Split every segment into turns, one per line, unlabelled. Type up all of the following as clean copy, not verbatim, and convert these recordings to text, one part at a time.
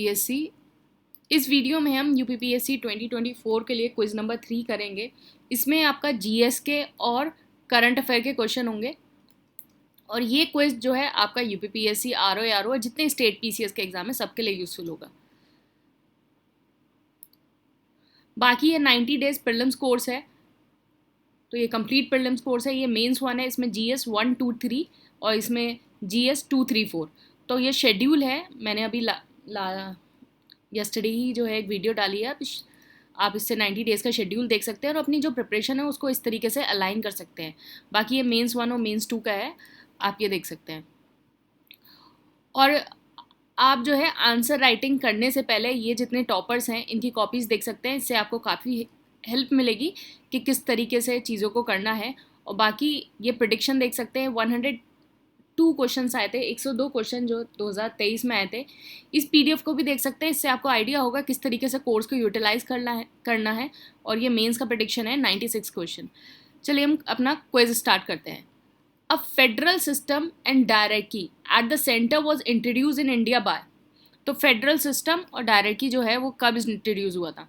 PSC. इस video में हम यूपीपीएससी 2024 के लिए क्विज नंबर 3 करेंगे। इसमें आपका जीएस के और करंट अफेयर के क्वेश्चन होंगे और ये क्विज जो है आपका यूपीपीएससी आरओ जितने स्टेट पीसीएस के एग्जाम है सबके लिए यूजफुल होगा। बाकी ये 90 डेज प्रीलिम्स कोर्स है, तो ये कंप्लीट प्रीलिम्स कोर्स है। ये मेंस 1 है, इसमें जीएस 1, 2, 3 और इसमें जीएस 2, 3, 4। तो ये शेड्यूल है, मैंने अभी यस्टरडे ही जो है एक वीडियो डाली है। आप इससे 90 डेज़ का शेड्यूल देख सकते हैं और अपनी जो प्रिपरेशन है उसको इस तरीके से अलाइन कर सकते हैं। बाकी ये मेंस 1 और मेंस 2 का है, आप ये देख सकते हैं। और आप जो है आंसर राइटिंग करने से पहले ये जितने टॉपर्स हैं इनकी कॉपीज़ देख सकते हैं। इससे आपको काफ़ी हेल्प मिलेगी कि किस तरीके से चीज़ों को करना है। और बाकी ये प्रिडिक्शन देख सकते हैं, 102 क्वेश्चन आए थे, 102 क्वेश्चन जो 2023 में आए थे। इस पीडीएफ को भी देख सकते हैं, इससे आपको आइडिया होगा किस तरीके से कोर्स को यूटिलाइज करना है। और ये मेंस का प्रिडिक्शन है 96 क्वेश्चन। चलिए हम अपना क्विज स्टार्ट करते हैं। A federal system and डायरेक्की at the center was introduced in India by। तो फेडरल सिस्टम और डायरेक्की जो है वो कब इंट्रोड्यूस हुआ था?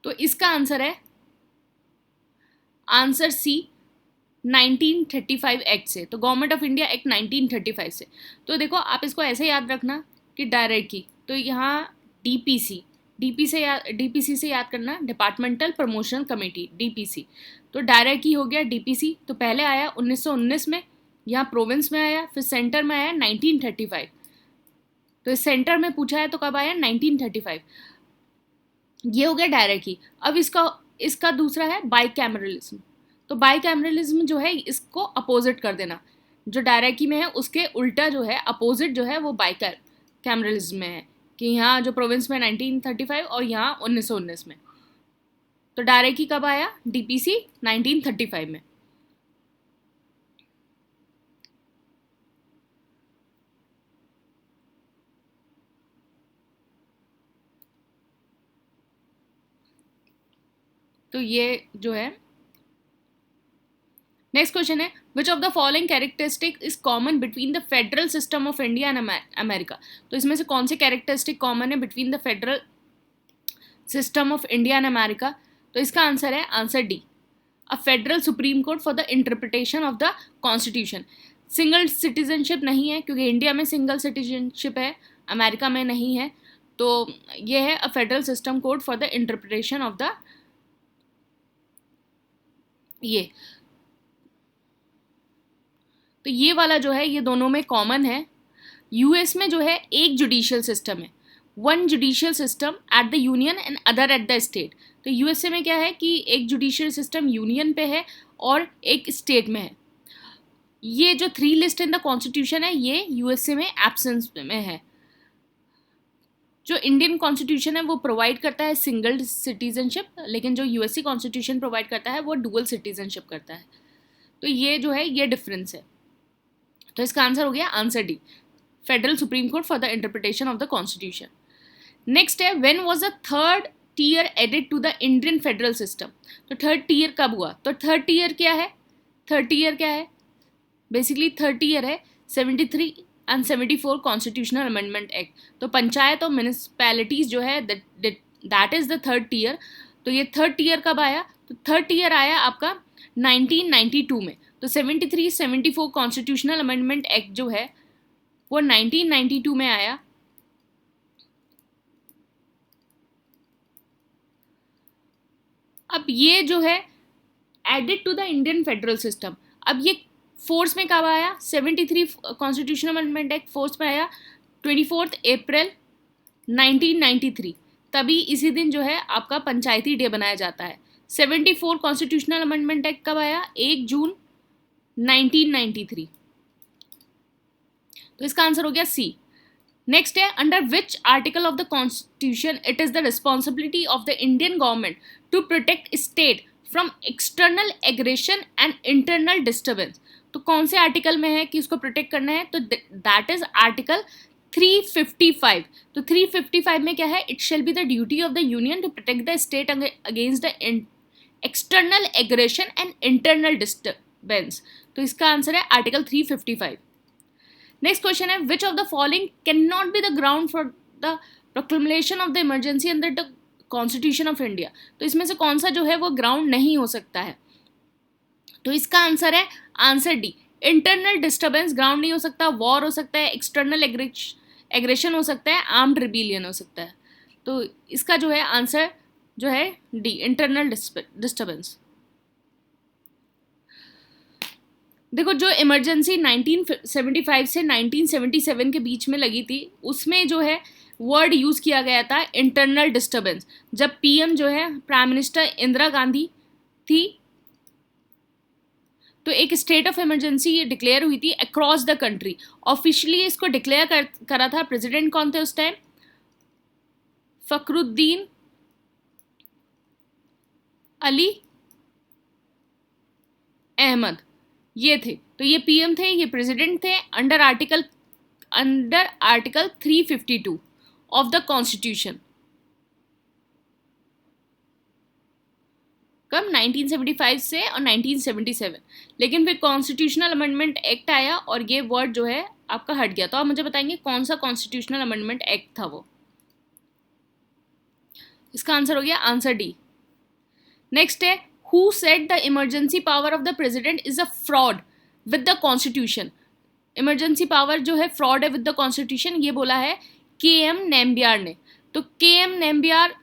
तो इसका आंसर है आंसर सी, 1935 एक्ट से। तो गवर्नमेंट ऑफ इंडिया एक्ट 1935 से। तो देखो आप इसको ऐसे याद रखना कि डायरेक्की, तो यहाँ डीपीसी से याद करना, डिपार्टमेंटल प्रमोशन कमेटी, डीपीसी। तो डायरेक्टी हो गया डीपीसी। तो पहले आया 1919 में, यहाँ प्रोविंस में आया, फिर सेंटर में आया 1935। तो इस सेंटर में पूछा है तो कब आया? 1935। ये हो गया डायरेक्टी। अब इसका दूसरा है बाइकैमरलिज्म। तो बाइकैमरलिज्म जो है इसको अपोजिट कर देना, जो डायरेक्टी में है उसके उल्टा जो है अपोजिट जो है वो बाइकैमरलिज्म में है, कि यहाँ जो प्रोविंस में 1935 और यहाँ 1919 में। तो डायरेक्टी कब आया? डीपीसी 1935 में। तो ये जो है नेक्स्ट क्वेश्चन है, विच of the following characteristic is common between the federal system of India and America. तो इसमें से कौन सी कैरेक्टरिस्टिक कॉमन है between the federal system of India and America? तो इसका आंसर है answer D, a federal supreme court for the interpretation of the constitution. Single citizenship नहीं है, क्योंकि इंडिया में सिंगल सिटीजनशिप है, अमेरिका में नहीं है। तो ये है a federal system code for the interpretation of the ये। तो ये वाला जो है ये दोनों में कॉमन है। यूएस में जो है एक जुडिशियल सिस्टम है, one judicial system at the union and other at the state. तो यूएसए में क्या है कि एक जुडिशियल सिस्टम यूनियन पे है और एक स्टेट में है। ये जो 3 लिस्ट इन द कॉन्स्टिट्यूशन है ये यूएसए में एब्सेंस में है। जो इंडियन कॉन्स्टिट्यूशन है वो प्रोवाइड करता है सिंगल सिटीजनशिप, लेकिन जो यूएसए कॉन्स्टिट्यूशन प्रोवाइड करता है वो डुअल सिटीजनशिप करता है। तो ये जो है ये डिफरेंस है। तो इसका आंसर हो गया answer D, federal supreme court for the interpretation of the constitution. Next है, when was the third tier added to the Indian federal system. तो थर्ड टीयर कब हुआ? तो थर्ड टीयर क्या है? बेसिकली थर्ड टीयर है 73 एंड 74 कॉन्स्टिट्यूशनल अमेंडमेंट एक्ट। तो पंचायत और म्यूनिसिपैलिटीज जो है that is the third tier. तो ये थर्ड टीयर कब आया? तो थर्ड टीयर आया आपका 1992 में। तो 73-74 कॉन्स्टिट्यूशनल अमेंडमेंट एक्ट जो है वो 1992 में आया। अब ये जो है added to the Indian federal system, अब ये फोर्स में कब आया? 73 कॉन्स्टिट्यूशनल अमेंडमेंट एक्ट फोर्स में आया 24 अप्रैल 1993। तभी इसी दिन जो है आपका पंचायती डे बनाया जाता है। 74 कॉन्स्टिट्यूशनल अमेंडमेंट एक्ट कब आया? 1 जून 1993। तो इसका आंसर हो गया सी। नेक्स्ट है, under which article of the constitution it is the responsibility of the Indian government to protect state from external aggression and internal disturbance. तो कौन से आर्टिकल में है कि उसको प्रोटेक्ट करना है? तो दैट इज आर्टिकल 355। तो 355 में क्या है? It shall be the duty of the union to protect the state against the external aggression and internal disturbance. तो तो इसका आंसर है आर्टिकल 355। नेक्स्ट क्वेश्चन है विच of the following can not be the ground for the proclamation of the emergency under the constitution of India. तो इसमें से कौन सा जो है वो ग्राउंड नहीं हो सकता है? तो इसका आंसर है answer D, internal disturbance ground नहीं हो सकता, वॉर हो सकता है, एक्सटर्नल एग्रेशन हो सकता है, आर्म्ड रिबेलियन हो सकता है। तो इसका जो है आंसर जो है डी, इंटरनल डिस्टर्बेंस। देखो जो इमरजेंसी 1975 से 1977 के बीच में लगी थी उसमें जो है वर्ड यूज़ किया गया था इंटरनल डिस्टर्बेंस। जब पीएम जो है प्राइम मिनिस्टर इंदिरा गांधी थी तो एक स्टेट ऑफ इमरजेंसी डिक्लेयर हुई थी अक्रॉस द कंट्री। ऑफिशियली इसको डिक्लेयर करा था, प्रेसिडेंट कौन थे उस टाइम? फखरुद्दीन अली अहमद, ये थे। तो ये पीएम थे, ये प्रेसिडेंट थे under article 352 of the constitution. कब? 1975 से और 1977। लेकिन फिर कॉन्स्टिट्यूशनल अमेंडमेंट एक्ट आया और ये वर्ड जो है आपका हट गया। तो आप मुझे बताएंगे कौन सा कॉन्स्टिट्यूशनल अमेंडमेंट एक्ट था वो? इसका आंसर हो गया आंसर डी। नेक्स्ट है who said the emergency power of the president is a fraud with the constitution. Emergency power जो है फ्रॉड है विद द कॉन्स्टिट्यूशन, ये बोला है के.एम. नम्बियार ने। तो के.एम. नम्बियार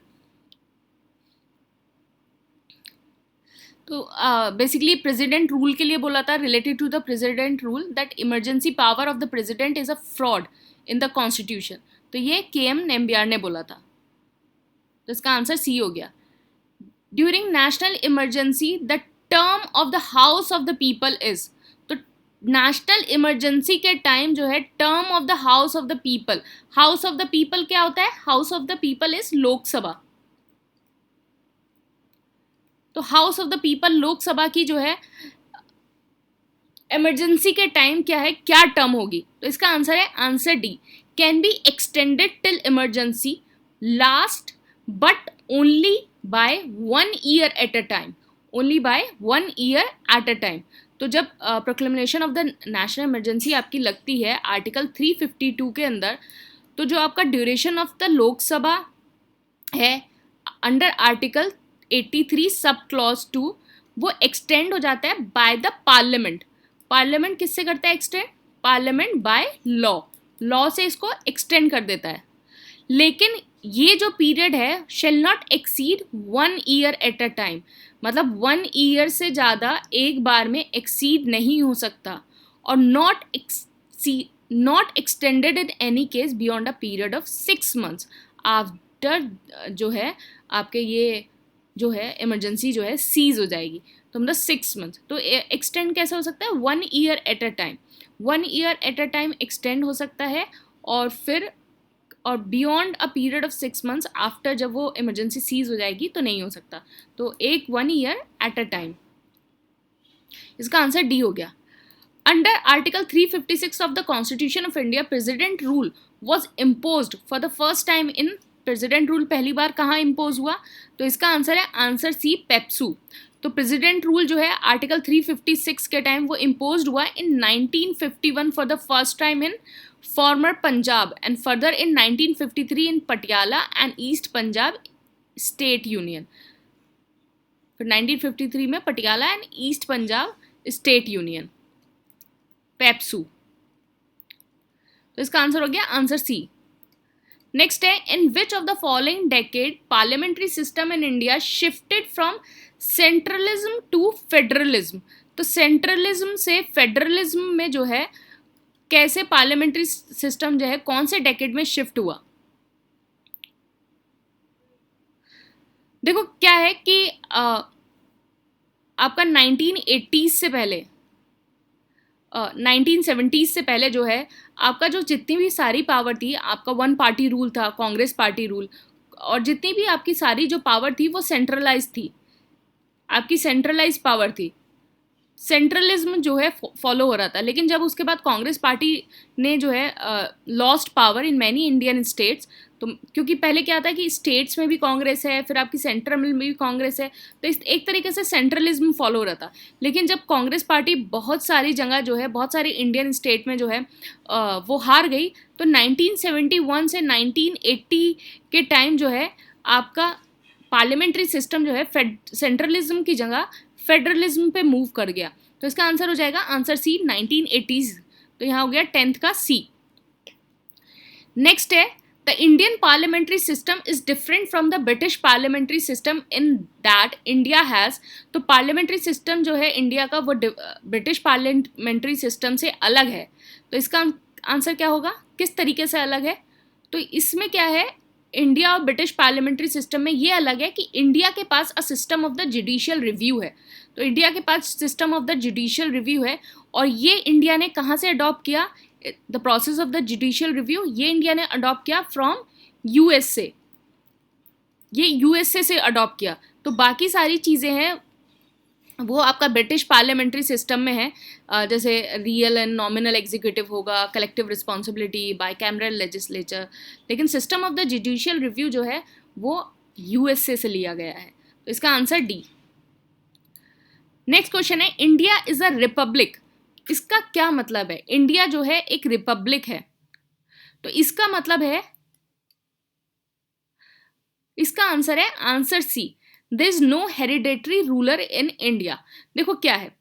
तो बेसिकली प्रेसिडेंट रूल के लिए बोला था, related to the president rule that emergency power of the president is a fraud in the constitution. तो ये के.एम. नम्बियार ने बोला था। तो इसका आंसर सी हो गया। During national emergency the term of the house of the people is. तो नेशनल इमरजेंसी के टाइम जो है term of the house of the people, house of the people क्या होता है? House of the people is Lok Sabha. तो house of the people Lok Sabha की जो है इमरजेंसी के टाइम क्या है, क्या टर्म होगी? तो इसका आंसर है answer D, can be extended till emergency last but only by 1 year at a time, only by 1 year at a time. तो जब proclamation of the national emergency आपकी लगती है आर्टिकल 352 के अंदर, तो जो आपका ड्यूरेशन ऑफ द लोकसभा है अंडर आर्टिकल 83 सब क्लॉज 2 वो एक्सटेंड हो जाता है बाय द पार्लियामेंट। पार्लियामेंट किससे करता है extend? Parliament by law, law से इसको एक्सटेंड कर देता है। लेकिन ये जो पीरियड है shall not exceed 1 year at a time, मतलब 1 ईयर से ज़्यादा एक बार में एक्सीड नहीं हो सकता, और not extended in any case beyond a period of 6 months after जो है आपके ये जो है इमरजेंसी जो है सीज हो जाएगी। तो मतलब 6 मंथ। तो एक्सटेंड कैसे हो सकता है? 1 year at a time, 1 year at a time extend हो सकता है, और फिर और beyond a period of 6 months after जब वो इमरजेंसी सीज हो जाएगी तो नहीं हो सकता। तो 1 ईयर एट अ टाइम, इसका आंसर डी हो गया। Under article 356 of the constitution of India president rule was imposed for the first time in. President rule पहली बार कहाँ इम्पोज हुआ? तो इसका आंसर है आंसर सी, पेप्सू। तो प्रेसिडेंट रूल जो है आर्टिकल 356 के टाइम वो इम्पोज हुआ in 1951 for the first time in former Punjab and further in 1953 in Patiala and east Punjab state union. फिर 1953 में Patiala and east Punjab state union, PEPSU. तो इसका आंसर हो गया आंसर सी। नेक्स्ट है in which of the following decade parliamentary system in India shifted from centralism to federalism. तो centralism से federalism में जो है कैसे पार्लियामेंट्री सिस्टम जो है कौन से डेकेड में शिफ्ट हुआ? देखो क्या है कि आपका 1980s से पहले 1970s से पहले जो है आपका जो जितनी भी सारी पावर थी, आपका 1 पार्टी रूल था, कांग्रेस पार्टी रूल, और जितनी भी आपकी सारी जो पावर थी वो सेंट्रलाइज थी, आपकी सेंट्रलाइज पावर थी, सेंट्रलिज्म जो है फॉलो हो रहा था। लेकिन जब उसके बाद कांग्रेस पार्टी ने जो है lost power in many Indian states, तो क्योंकि पहले क्या था कि स्टेट्स में भी कांग्रेस है, फिर आपकी सेंट्रल में भी कांग्रेस है, तो इस एक तरीके से सेंट्रलिज्म फॉलो हो रहा था। लेकिन जब कांग्रेस पार्टी बहुत सारी जगह जो है, बहुत सारी इंडियन स्टेट में जो है वो हार गई, तो 1971 से 1980 के टाइम जो है आपका पार्लियामेंट्री सिस्टम जो है सेंट्रलिज्म की जगह फेडरलिज्म पे मूव कर गया। तो इसका आंसर हो जाएगा आंसर सी 1980s। तो यहाँ हो गया 10th का सी। नेक्स्ट है the Indian parliamentary system is different from the British parliamentary system in that India has. तो पार्लियामेंट्री सिस्टम जो है इंडिया का वो ब्रिटिश पार्लियामेंट्री सिस्टम से अलग है। तो इसका आंसर क्या होगा, किस तरीके से अलग है? तो इसमें क्या है, इंडिया और ब्रिटिश पार्लियामेंट्री सिस्टम में ये अलग है कि इंडिया के पास a system of the judicial review है। तो इंडिया के पास system of the judicial review है, और ये इंडिया ने कहाँ से अडॉप्ट किया, the process of the judicial review, ये इंडिया ने अडॉप्ट किया फ्रॉम यूएसए, ये यूएसए से अडॉप्ट किया। तो बाकी सारी चीज़ें हैं वो आपका ब्रिटिश पार्लियामेंट्री सिस्टम में है, जैसे रियल एंड नॉमिनल एग्जीक्यूटिव होगा, कलेक्टिव रिस्पॉन्सिबिलिटी, बाइकैमरल लेजिस्लेचर। लेकिन system of the judicial review जो है वो यूएसए से लिया गया है। तो इसका आंसर डी। नेक्स्ट क्वेश्चन है इंडिया इज अ रिपब्लिक। इसका क्या मतलब है? इंडिया जो है एक रिपब्लिक है, तो इसका मतलब है, इसका आंसर है answer C, there is no hereditary ruler in India. देखो क्या है,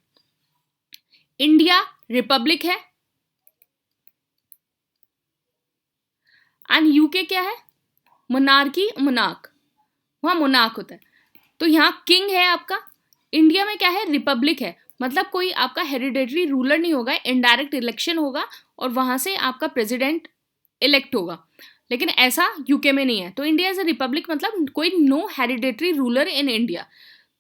इंडिया रिपब्लिक है एंड यूके क्या है, मोनार्की, मोनार्क, वहां मोनार्क होता है। तो यहाँ किंग है आपका, इंडिया में क्या है, रिपब्लिक है, मतलब कोई आपका हेरिडेटरी रूलर नहीं होगा, इनडायरेक्ट इलेक्शन होगा और वहां से आपका प्रेसिडेंट इलेक्ट होगा। लेकिन ऐसा यूके में नहीं है। तो इंडिया इज अ रिपब्लिक मतलब कोई no hereditary ruler in India.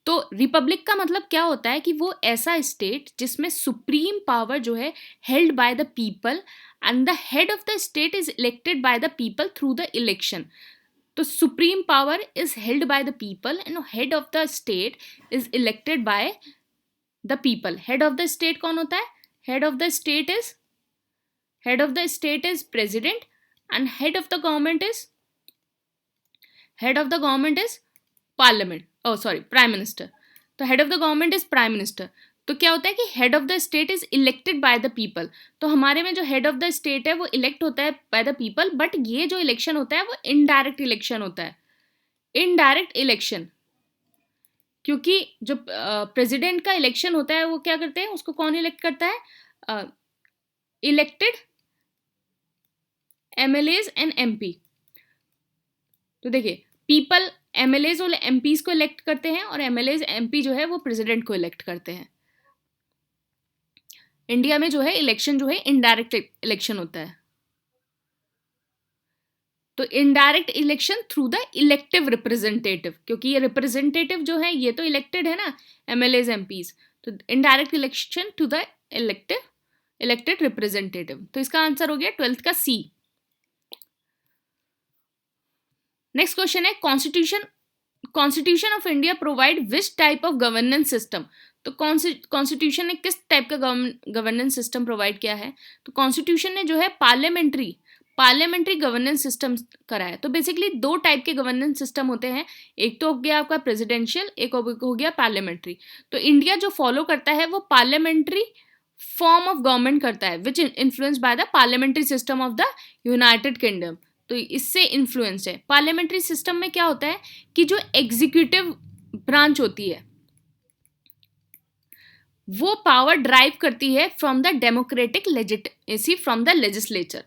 तो रिपब्लिक का मतलब क्या होता है कि वो ऐसा स्टेट जिसमें सुप्रीम पावर जो है held by the people and the head of the state is elected by the people through the election. तो supreme power is held by the people and head of the state is elected by the people. Head of the state कौन होता है? Head of the state is president and head of the government is parliament, oh sorry, prime minister। तो head of the government is prime minister। तो क्या होता है कि head of the state is elected by the people। तो हमारे में जो head of the state है वो elect होता है by the people, but ये जो election होता है वो indirect election होता है, indirect election। क्योंकि जो प्रेसिडेंट का इलेक्शन होता है वो क्या करते हैं, उसको कौन इलेक्ट करता है, इलेक्टेड एमएलएज एंड एमपी। तो देखिए पीपल एमएलएज और एमपीज को इलेक्ट करते हैं और एमएलएज एमपी जो है वो प्रेसिडेंट को इलेक्ट करते हैं। इंडिया में जो है इलेक्शन जो है इनडायरेक्ट इलेक्शन होता है। तो indirect election through the elective representative, क्योंकि ये रिप्रेजेंटेटिव जो है ये तो इलेक्टेड है ना, एमएलएज एमपीज। तो indirect election to the elected representative. तो इसका आंसर हो गया 12th का सी। नेक्स्ट क्वेश्चन है constitution of India provide which type of governance system. तो कॉन्स्टिट्यूशन ने किस टाइप का गवर्नेंस सिस्टम प्रोवाइड किया है? तो कॉन्स्टिट्यूशन ने जो है पार्लियामेंट्री गवर्नेंस सिस्टम करा है। तो बेसिकली दो टाइप के गवर्नेंस सिस्टम होते हैं, एक तो हो गया आपका प्रेसिडेंशियल, एक हो गया पार्लियामेंट्री। तो इंडिया जो फॉलो करता है वो पार्लियामेंट्री फॉर्म ऑफ गवर्नमेंट करता है which influence by the parliamentary system of the United kingdom. तो इससे इन्फ्लुएंस है। पार्लियामेंट्री सिस्टम में क्या होता है कि जो एग्जीक्यूटिव ब्रांच होती है वो पावर ड्राइव करती है from the democratic legitimacy from the legislature.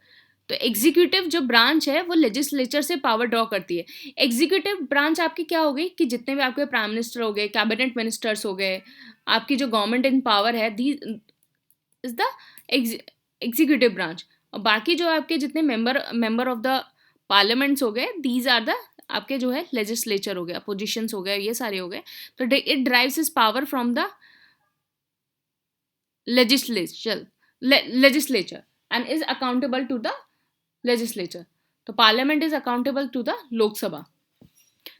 तो एग्जीक्यूटिव जो ब्रांच है वो लेजिस्लेचर से पावर ड्रॉ करती है। एग्जीक्यूटिव ब्रांच आपकी क्या हो गई कि जितने भी आपके प्राइम मिनिस्टर हो गए, कैबिनेट मिनिस्टर्स हो गए, आपकी जो गवर्नमेंट इन पावर है, दी इज द एग्जीक्यूटिव ब्रांच। और बाकी जो आपके जितने मेंबर ऑफ द पार्लियामेंट्स हो गए, दीज आर द आपके जो है लेजिस्लेचर हो गया, अपोजिशंस हो गए, ये सारे हो गए। तो it drives is power from the legislature and is accountable to the legislature। तो parliament is accountable to the Lok Sabha.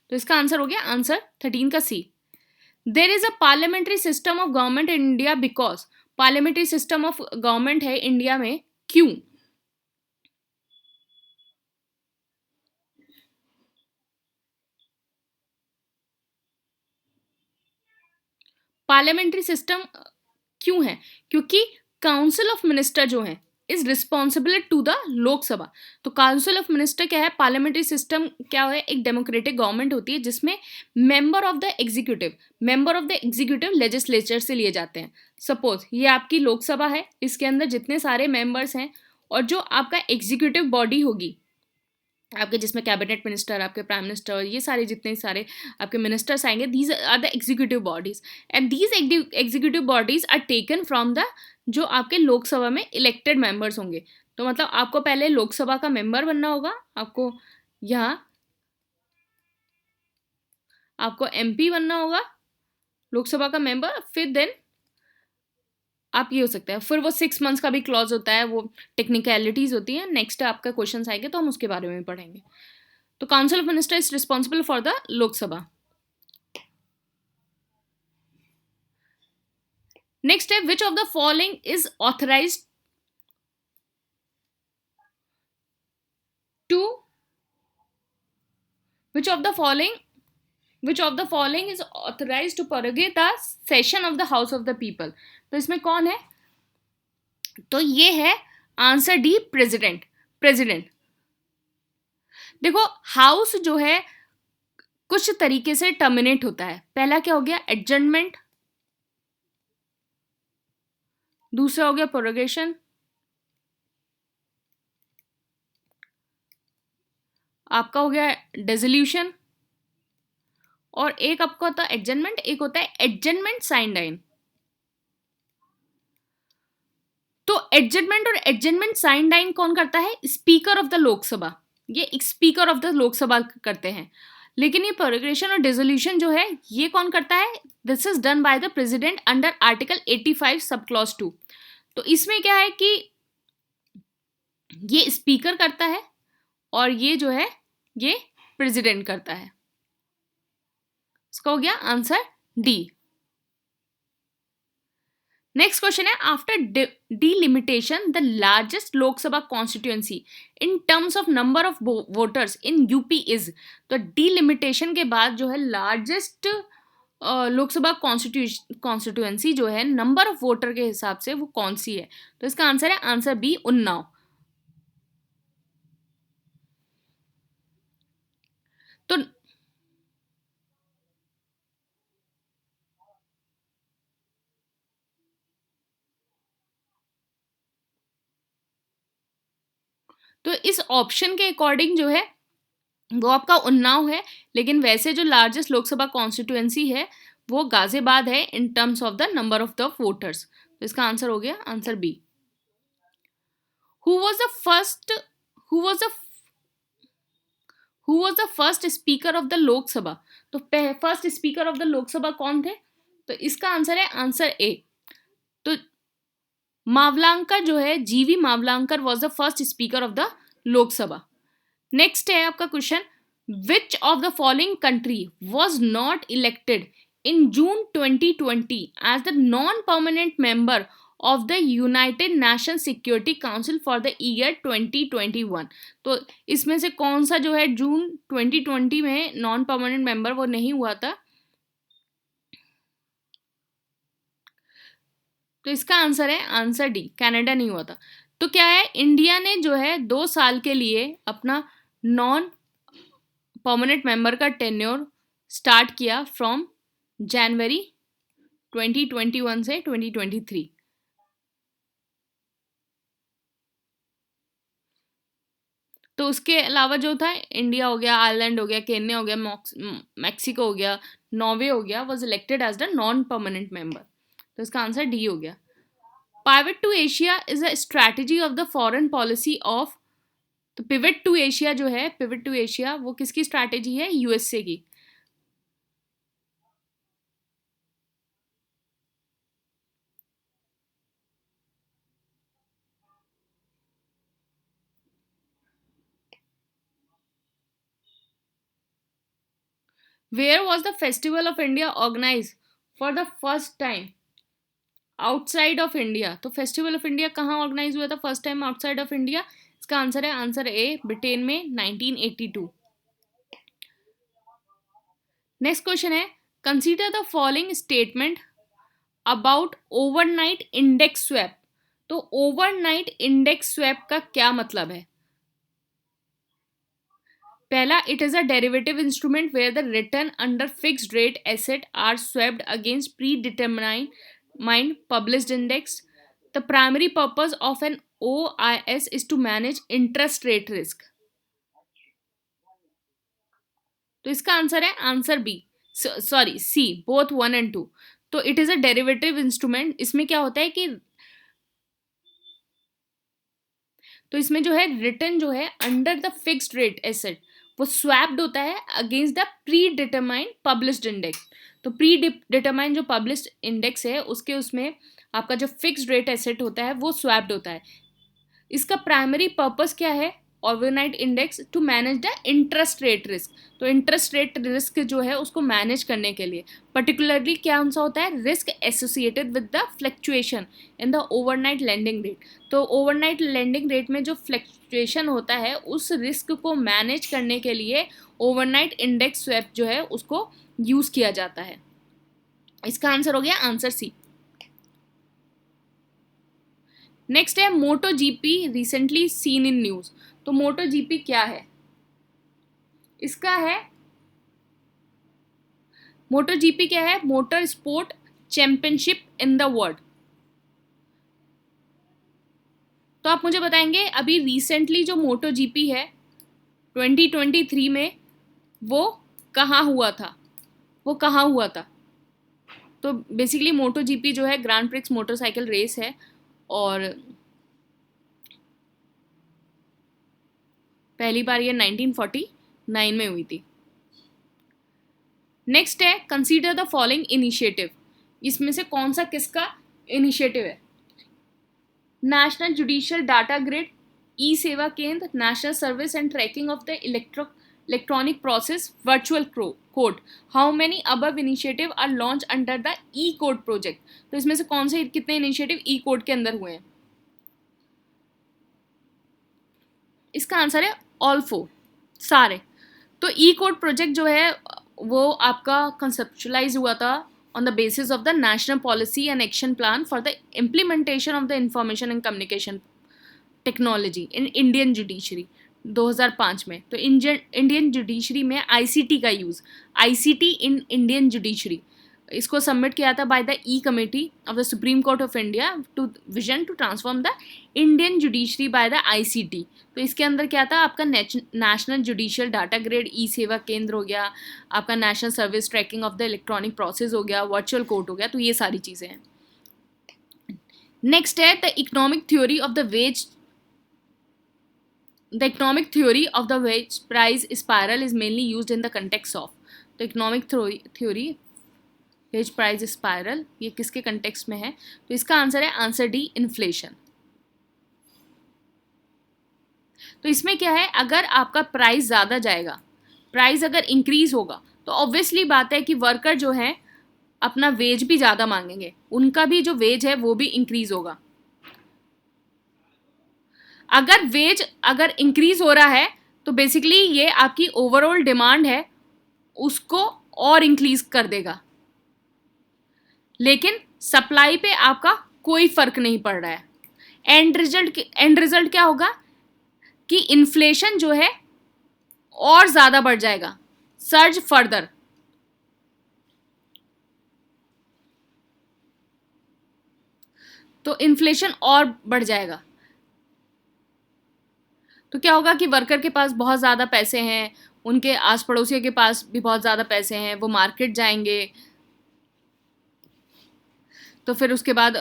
तो इसका आंसर हो गया आंसर 13 का सी। There is a parliamentary system of government in India because. Parliamentary system of government है India में, क्यों? Parliamentary system क्यों है? क्योंकि काउंसिल ऑफ मिनिस्टर जो है is responsible to the Lok Sabha. तो काउंसिल ऑफ मिनिस्टर क्या है? पार्लियामेंट्री सिस्टम क्या है? एक डेमोक्रेटिक गवर्नमेंट होती है जिसमें member of the executive legislature से लिए जाते हैं। सपोज ये आपकी लोकसभा है, इसके अंदर जितने सारे मेंबर्स हैं और जो आपका एग्जीक्यूटिव बॉडी होगी आपके, जिसमें कैबिनेट मिनिस्टर, आपके प्राइम मिनिस्टर, ये सारे जितने सारे आपके मिनिस्टर्स आएंगे, these are the executive bodies and these executive bodies are taken from the जो आपके लोकसभा में इलेक्टेड मेंबर्स होंगे। तो मतलब आपको पहले लोकसभा का मेंबर बनना होगा, आपको यहाँ आपको एमपी बनना होगा, लोकसभा का मेंबर, फिर देन आप ये हो सकता है, फिर वो 6 मंथ्स का भी क्लॉज होता है, वो टेक्निकलिटीज होती हैं। नेक्स्ट आपका क्वेश्चन आएंगे तो हम उसके बारे में पढ़ेंगे। तो council of minister is responsible for the Lok Sabha. Next है विच of the following is authorised to which of the following is authorized to prorogate the session of the house of the people? तो इसमें कौन है? तो ये है आंसर डी, प्रेसिडेंट। देखो house जो है कुछ तरीके से टर्मिनेट होता है। पहला क्या हो गया? एडजर्नमेंट, दूसरा हो गया प्रोरोगेशन, आपका हो गया डिसोल्यूशन, और एक आपका होता है एडजर्नमेंट, एक होता है एडजर्नमेंट साइन डाइन। तो एडजर्नमेंट और एडजर्नमेंट साइन डाइन कौन करता है? Speaker of the Lok Sabha. ये स्पीकर ऑफ द लोकसभा करते हैं। लेकिन ये प्रोरोगेशन और डिसोल्यूशन जो है ये कौन करता है? This is done by the president under article 85 sub clause 2। तो इसमें क्या है कि ये स्पीकर करता है और ये जो है ये प्रेसिडेंट करता है। इसका हो गया आंसर डी। नेक्स्ट क्वेश्चन है after delimitation the largest Lok Sabha constituency in terms of number of voters in UP is. तो डिलिमिटेशन के बाद जो है लार्जेस्ट लोकसभा कॉन्स्टिट्यूएंसी जो है नंबर ऑफ वोटर के हिसाब से वो कौन सी है? तो इसका आंसर है आंसर बी, उन्नाव। तो इस ऑप्शन के अकॉर्डिंग जो है वो आपका उन्नाव है, लेकिन वैसे जो लार्जेस्ट लोकसभा कॉन्स्टिट्यूएंसी है वो गाजियाबाद है in terms of the number of the voters. तो इसका आंसर हो गया answer B. Who was the first who was the who was the first speaker of the Lok Sabha? तो first speaker of the Lok Sabha कौन थे? तो इसका आंसर है आंसर ए। तो मावलांकर जो है, G V Mavalankar was the first speaker of the Lok Sabha. Next है आपका question, which of the following country was not elected in June 2020 as the non permanent member of the United Nation Security Council for the year 2021? तो इसमें से कौन सा जो है जून 2020 में नॉन परमानेंट मेंबर वो नहीं हुआ था? तो इसका आंसर है आंसर डी, कनाडा नहीं हुआ था। तो क्या है, इंडिया ने जो है 2 साल के लिए अपना नॉन परमानेंट मेंबर का टेन्योर स्टार्ट किया फ्रॉम जनवरी 2021 से 2023। तो उसके अलावा जो था इंडिया हो गया, आयरलैंड हो गया, केन्या हो गया, मैक्सिको हो गया, नॉर्वे हो गया, was elected as the non permanent member. तो इसका आंसर डी हो गया। Pivot to Asia is a strategy of the foreign policy of. तो पिवट टू एशिया जो है, पिवट टू एशिया वो किसकी स्ट्रैटेजी है? यूएसए की। Where was the festival of India organise for the first time outside of India? तो festival of India कहाँ organise हुआ था first time outside of India? इसका आंसर है आंसर ए, ब्रिटेन में 1982। नेक्स्ट क्वेश्चन है, consider the following statement about overnight index swap. तो overnight index swap का क्या मतलब है? पहला, it is a derivative instrument where the return under fixed rate asset are swapped against pre determined published index. The primary purpose of an OIS is to manage interest rate risk. तो इसका answer है answer B, sorry C, both 1 and 2। तो it is a derivative instrument. इसमें क्या होता है कि तो इसमें जो है रिटर्न जो है under the fixed rate asset वो स्वैप्ड होता है against the pre determined published index. तो प्री डिटरमाइंड जो पब्लिश्ड इंडेक्स है उसके उसमें आपका जो फिक्स्ड रेट एसेट होता है वो स्वैप्ड होता है। इसका प्राइमरी पर्पस क्या है? Overnight index to manage the interest rate risk. तो इंटरेस्ट रेट रिस्क जो है उसको मैनेज करने के लिए पर्टिकुलरली क्या सा होता है? Risk associated with the fluctuation in the overnight lending rate. तो ओवरनाइट लेंडिंग रेट में जो फ्लक्चुएशन होता है उस रिस्क को मैनेज करने के लिए ओवरनाइट इंडेक्स स्वैप जो है उसको यूज किया जाता है। इसका आंसर हो गया आंसर सी। नेक्स्ट है Moto GP recently seen in news. तो मोटो जीपी क्या है? इसका है मोटो जीपी क्या है? Motor sport championship in the world. तो आप मुझे बताएंगे अभी रिसेंटली जो मोटो जीपी है 2023 में वो कहाँ हुआ था? वो कहाँ हुआ था? तो बेसिकली मोटो जीपी जो है ग्रैंड प्रिक्स मोटरसाइकिल रेस है और पहली बार ये 1949 में हुई थी। नेक्स्ट है कंसीडर द फॉलोइंग इनिशिएटिव। इसमें से कौन सा किसका इनिशिएटिव है? National judicial data grid, e Seva Kendra, national service and tracking of the electronic process, virtual court. How many above initiative are launch under the e code project. तो इसमें से कौन से कितने इनिशिएटिव ई कोड के अंदर हुए हैं? इसका आंसर है ऑल 4, सारे। तो ई कोड प्रोजेक्ट जो है वो आपका कंसेप्चुलाइज हुआ था on the basis of the national policy and action plan for the implementation of the information and communication technology in Indian judiciary 2005 में। तो इंडियन जुडिशरी में आईसीटी का use, ICT in Indian judiciary, इसको submit किया था by the e committee of the supreme court of India to vision to transform the Indian judiciary by the ICT. तो इसके अंदर क्या था? आपका national judicial data grid e Seva Kendra हो गया, आपका national service tracking of the electronic process हो गया, वर्चुअल कोर्ट हो गया। तो ये सारी चीज़ें हैं। नेक्स्ट है the economic theory of the ways. The economic theory of the wage price spiral is mainly used in the context of। तो economic theory wage price spiral ये किसके कंटेक्स्ट में है? तो इसका आंसर है आंसर डी, इन्फ्लेशन। तो इसमें क्या है? अगर आपका प्राइस ज़्यादा जाएगा, प्राइस अगर इंक्रीज होगा तो ऑब्वियसली बात है कि वर्कर जो है अपना वेज भी ज़्यादा मांगेंगे, उनका भी जो वेज है वो भी इंक्रीज होगा। अगर वेज अगर इंक्रीज हो रहा है तो बेसिकली ये आपकी ओवरऑल डिमांड है उसको और इंक्रीज कर देगा, लेकिन सप्लाई पे आपका कोई फर्क नहीं पड़ रहा है। एंड रिजल्ट क्या होगा कि इन्फ्लेशन जो है और ज़्यादा बढ़ जाएगा, सर्ज फर्दर। तो इन्फ्लेशन और बढ़ जाएगा। तो क्या होगा कि वर्कर के पास बहुत ज़्यादा पैसे हैं, उनके आस पड़ोसियों के पास भी बहुत ज़्यादा पैसे हैं, वो मार्केट जाएंगे, तो फिर उसके बाद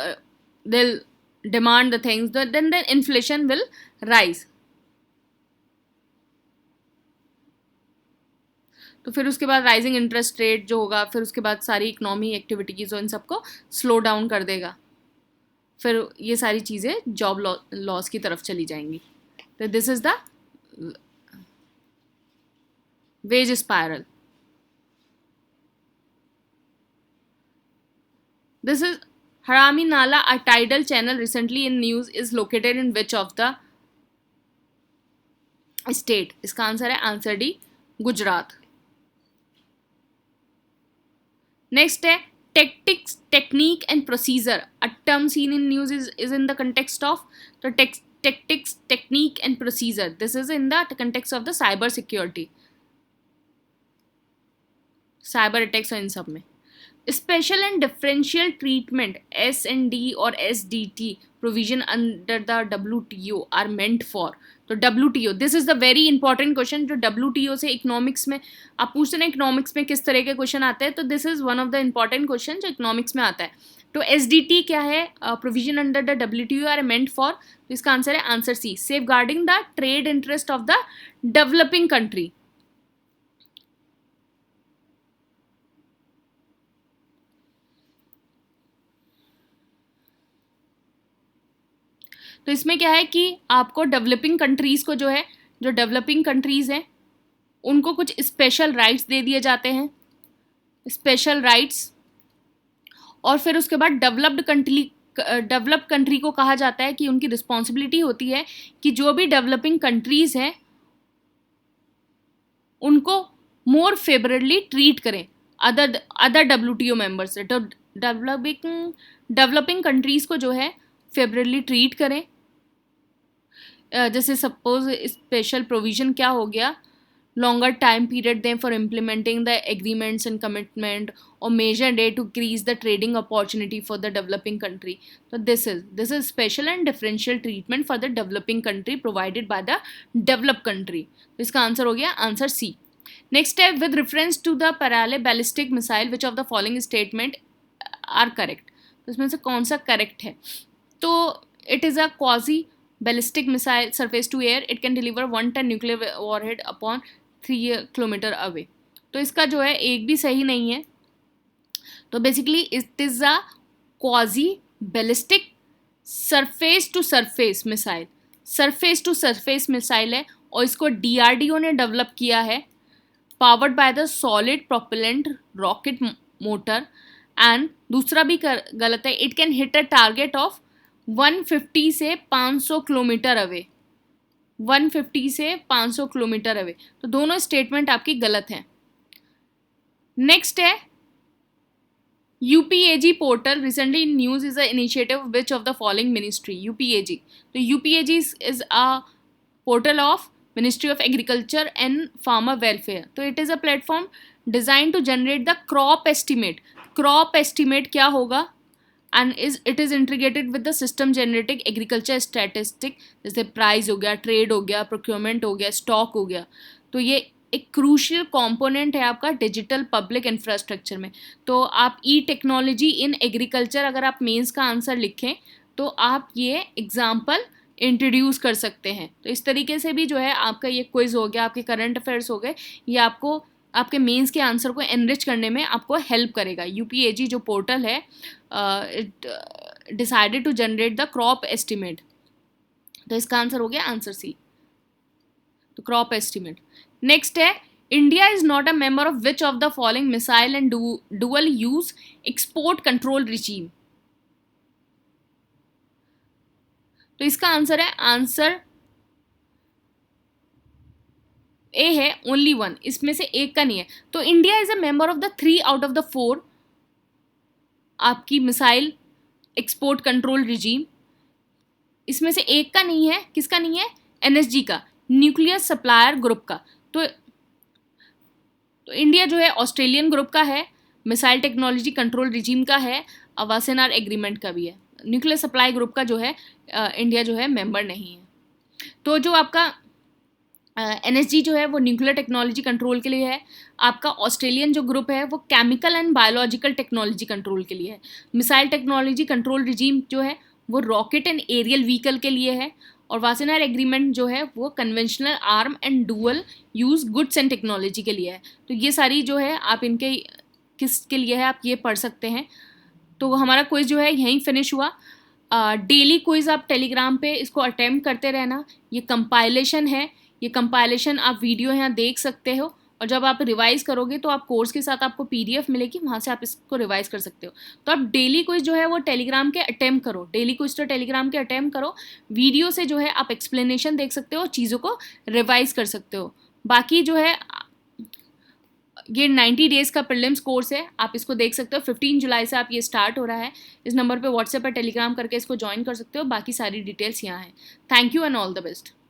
दिल demand the things, then inflation will rise. तो फिर उसके बाद राइजिंग इंटरेस्ट रेट जो होगा, फिर उसके बाद सारी इकोनॉमी एक्टिविटीज़ और इन सबको स्लो डाउन कर देगा, फिर ये सारी चीज़ें जॉब लॉस की तरफ चली जाएंगी। तो this is the ways spiral. This is हरामी नाला, a tidal channel recently in news, is located in which of the state? इसका आंसर है आंसर डी, गुजरात। नेक्स्ट है Tactics, technique and procedure. A term seen in news is in the context of the tactics, technique and procedure. This is in the context of the cyber security, cyber attacks और इन सब में. Special and differential treatment S&D और SDT provision under the WTO are meant for. तो WTO, this is the very important question जो WTO से economics में आप पूछते हैं, इकोनॉमिक्स में किस तरह के क्वेश्चन आते हैं, तो this is one of the important question जो इकोनॉमिक्स में आता है. तो SDT क्या है? Provision under the WTO are meant for. तो इसका आंसर है answer C, safeguarding the trade interest of the developing country. तो इसमें क्या है कि आपको डेवलपिंग कंट्रीज़ को जो है, जो डेवलपिंग कंट्रीज़ हैं उनको कुछ स्पेशल राइट्स दे दिए जाते हैं, स्पेशल राइट्स. और फिर उसके बाद डेवलप्ड कंट्री को कहा जाता है कि उनकी रिस्पॉन्सिबिलिटी होती है कि जो भी डेवलपिंग कंट्रीज़ हैं उनको मोर फेवरेबली ट्रीट करें अदर WTO मेंबर्स से. तो डेवलपिंग कंट्रीज़ को जो है फेवरेबली ट्रीट करें. जैसे सपोज स्पेशल प्रोविज़न क्या हो गया, लॉन्गर टाइम पीरियड दें for implementing the agreements and commitment और major day to increase the trading opportunity for the developing country. तो this is special and differential treatment for the developing country provided by the developed country. तो इसका answer हो गया answer C. Next है with reference to the Pralay ballistic missile which of the following statement are correct. तो इसमें से कौन सा करेक्ट है? तो it is a quasi ballistic missile surface to air. It can deliver 1 ton nuclear warhead upon 3 kilometre away. तो इसका जो है एक भी सही नहीं है. तो basically it is a quasi ballistic surface to surface missile. Surface to surface missile है और इसको DRDO ने डेवलप किया है, powered by the solid propellant rocket motor. And दूसरा भी गलत है, it can hit a target of 150 से 500 किलोमीटर अवे. 150 से 500 किलोमीटर अवे. तो दोनों स्टेटमेंट आपकी गलत हैं. नेक्स्ट है UPAG portal recently in news is a initiative which of the following ministry. UPAG, तो UPAG is a portal of ministry of agriculture and farmer welfare. तो it is a platform design to generate the crop estimate. Crop estimate क्या होगा? And it is integrated with the system generating agriculture statistic. जैसे price हो गया, trade हो गया, procurement हो गया, स्टॉक हो गया. तो ये एक क्रूशियल कंपोनेंट है आपका डिजिटल पब्लिक इंफ्रास्ट्रक्चर में. तो आप टेक्नोलॉजी इन एग्रीकल्चर अगर आप मेंस का आंसर लिखें तो आप ये एग्जाम्पल इंट्रोड्यूस कर सकते हैं. तो इस तरीके से भी जो है आपका ये क्विज हो गया, आपके करंट अफेयर्स हो गए, ये आपको आपके मेंस के आंसर को एनरिच करने में आपको हेल्प करेगा. UPAG जो पोर्टल है it decided to generate the crop estimate. तो इसका आंसर हो गया आंसर सी, तो क्रॉप एस्टिमेट. नेक्स्ट है India is not a member of which of the following missile and dual use export control regime. तो इसका answer है answer ए है, ओनली 1. इसमें से एक का नहीं है. तो India is a member of the 3 out of the 4 आपकी मिसाइल एक्सपोर्ट कंट्रोल रिजीम. इसमें से एक का नहीं है. किसका नहीं है? NSG का, न्यूक्लियर सप्लायर ग्रुप का. तो इंडिया जो है ऑस्ट्रेलियन ग्रुप का है, मिसाइल टेक्नोलॉजी कंट्रोल रिजीम का है, वासेनार एग्रीमेंट का भी है. न्यूक्लियर सप्लाई ग्रुप का जो है इंडिया जो है मेंबर नहीं है. तो जो आपका NSG जो है वो न्यूक्लियर टेक्नोलॉजी कंट्रोल के लिए है. आपका ऑस्ट्रेलियन जो ग्रुप है वो chemical and biological technology control के लिए है. मिसाइल टेक्नोलॉजी कंट्रोल रिजीम जो है वो रॉकेट एंड एरियल व्हीकल के लिए है. और वासेनार एग्रीमेंट जो है वो conventional arm and dual use goods and technology के लिए है. तो ये सारी जो है आप इनके किसके लिए है आप ये पढ़ सकते हैं. तो हमारा क्विज जो है यहीं फिनिश हुआ. डेली क्विज आप टेलीग्राम पे इसको अटेम्प्ट करते रहना. ये कंपाइलेशन है, ये कंपाइलेशन आप वीडियो यहाँ देख सकते हो. और जब आप रिवाइज करोगे तो आप कोर्स के साथ आपको PDF मिलेगी, वहाँ से आप इसको रिवाइज कर सकते हो. तो आप डेली क्विज जो है वो टेलीग्राम के अटेम्प्ट करो. डेली क्विज तो टेलीग्राम के अटेम्प्ट करो. वीडियो से जो है आप एक्सप्लेनेशन देख सकते हो, चीज़ों को रिवाइज कर सकते हो. बाकी जो है ये 90 डेज़ का प्रीलिम्स कोर्स है, आप इसको देख सकते हो। 15 जुलाई से आप ये स्टार्ट हो रहा है। इस नंबर पे व्हाट्सएप पर टेलीग्राम करके इसको ज्वाइन कर सकते हो। बाकी सारी डिटेल्स यहाँ हैं। Thank you and all the best.